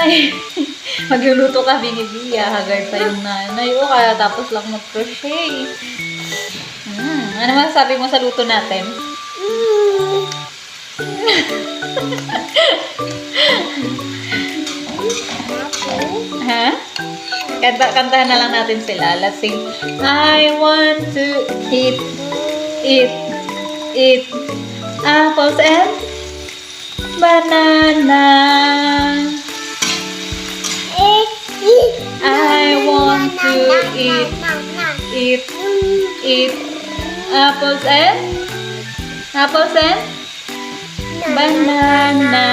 nanay. Magluluto ka, binibiya. Haggard pa yung nanay. O kaya tapos lang mag-crochet. Ano masasabi mo sa luto natin? Ha? Kantahan na lang natin sila. Let's sing. I want to eat apples and banana. I want to eat apples and banana.